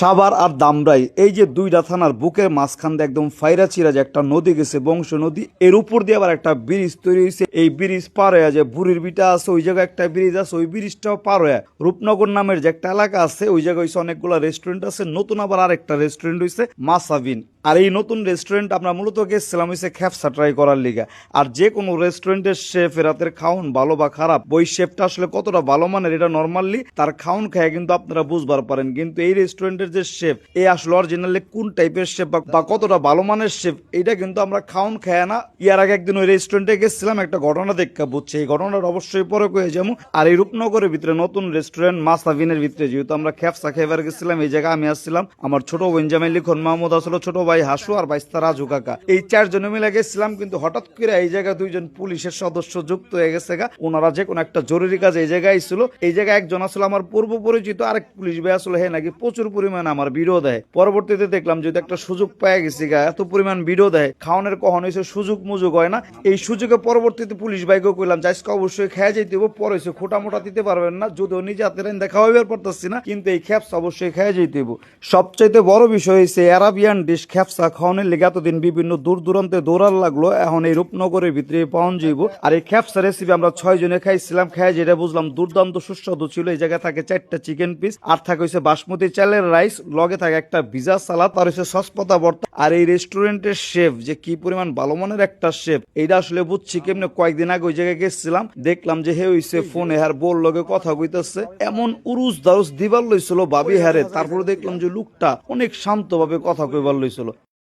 সাভার আর দামরাই এই যে দুইটা থানার বুকের মাঝখান দিয়ে একদম ফাইরা চিরা যে একটা নদী গেছে বংশ নদী, এর উপর দিয়ে আবার একটা ব্রিজ তৈরি হয়েছে। এই ব্রিজ পার হয়ে যে বুড়ির বিটা আছে, ওই জায়গায় একটা ব্রিজ আছে, ওই ব্রিজটাও পার হয়ে রূপনগর নামের যে একটা এলাকা আছে, ওই জায়গায় হয়েছে অনেকগুলো রেস্টুরেন্ট আছে। নতুন আবার আরেকটা রেস্টুরেন্ট হয়েছে মাসাবিন। আর এই নতুন রেস্টুরেন্ট আমরা মূলত গেছিলাম হয়েছে খ্যাপসা ট্রাই করার লিগা। আর যে কোনো রেস্টুরেন্টের শেফ রাতের খাওন ভালো বা খারাপ, ওই শেফটা আসলে কতটা ভালো মানের এটা নর্মালি তার খাওন খায় কিন্তু আপনারা বুঝবার পারেন। কিন্তু এই রেস্টুরেন্টের যে শেফ, এই আসলে অরিজিনালি কোন টাইপের শেফ বা কতটা ভালো মানের শেফ, এটা কিন্তু আমরা খাওন খায় না। ইয়ার আগে একদিন ওই রেস্টুরেন্টে গেছিলাম, একটা ঘটনা দেখা বুঝছি, এই ঘটনাটা অবশ্যই পরে কয়ে যাবো। আর এই রূপনগরের ভিতরে নতুন রেস্টুরেন্ট মাসাবিনের ভিতরে যেহেতু আমরা খ্যাপসা খাইবার গেছিলাম, এই জায়গায় আমি আসছিলাম, আমার ছোট বোন জামাই লিখন মাহমুদ আসলো, ছোট ভাই হাসু আর বাইস্তা রাজু কাকা, এই চারজনে মিলে গেছিলাম। কিন্তু হঠাৎ করে এই জায়গায় দুইজন পুলিশের সদস্য যুক্ত হয়ে গেছে গা। ওনারা যে কোনো একটা জরুরি কাজে এই জায়গায় ছিল। এই জায়গায় একজন আসলে আমার পূর্ব পরিচিত আরেক পুলিশ ভাই আসলে হে নাকি প্রচুর পরিমাণে আমার ভিডিও দেয়। পরবর্তীতে দেখলাম যদি একটা সুযোগ পেয়ে গেছি গা, এত পরিমাণ ভিডিও দেয়, খাওয়ানোর কখন হয়েছে সুযোগ মুযোগ হয় না। এই সুযোগে পরবর্তীতে পুলিশ ভাইকে কইলাম যাইসকে অবশ্যই খেয়ে যেতে হবে, পরে হয়েছে খোটা মোটা দিতে পারবেন না, যদিও নিজে হাতে দেখা হইবার পারতেছি না, কিন্তু এই খ্যাপসা অবশ্যই খেয়ে যেতে হবে। সবচাইতে বড় বিষয় হয়েছে অ্যারাবিয়ান ডিশ খ্যাপসা খাওয়ানোর লেগে এতদিন বিভিন্ন দূর দূরান্তে দৌড়ার লাগলো, এখন এই রূপনগরের ভিতরে পাওয়া যাইব। আর এই খ্যাপসা রেসিপি আমরা 6 জনে খাইছিলাম, খেয়ে যেটা বুঝলাম দুর্দান্ত সুস্বাদু ছিল। এই জায়গায় থাকে 4টা চিকেন পিস, আর থাকে হচ্ছে বাসমতি চালের রাইস, লগে থাকে একটা ভিজা সালাদ, আর হচ্ছে সস পাতা ভর্তা। আর এই রেস্টুরেন্টের শেফ যে কি পরিমাণ ভালো মানের একটা শেফ, এইটা আসলে বুঝছি কেমনে। কয়েকদিন আগে ওই জায়গায় গেছিলাম, দেখলাম যে হে হইছে ফোনে হার বোর লগে কথা কইতেছে, এমন উরুস দারুস দিবার লইছিল ভাবি হারে। তারপরে দেখলাম যে লোকটা অনেক শান্তভাবে কথা কইবার লইছিল।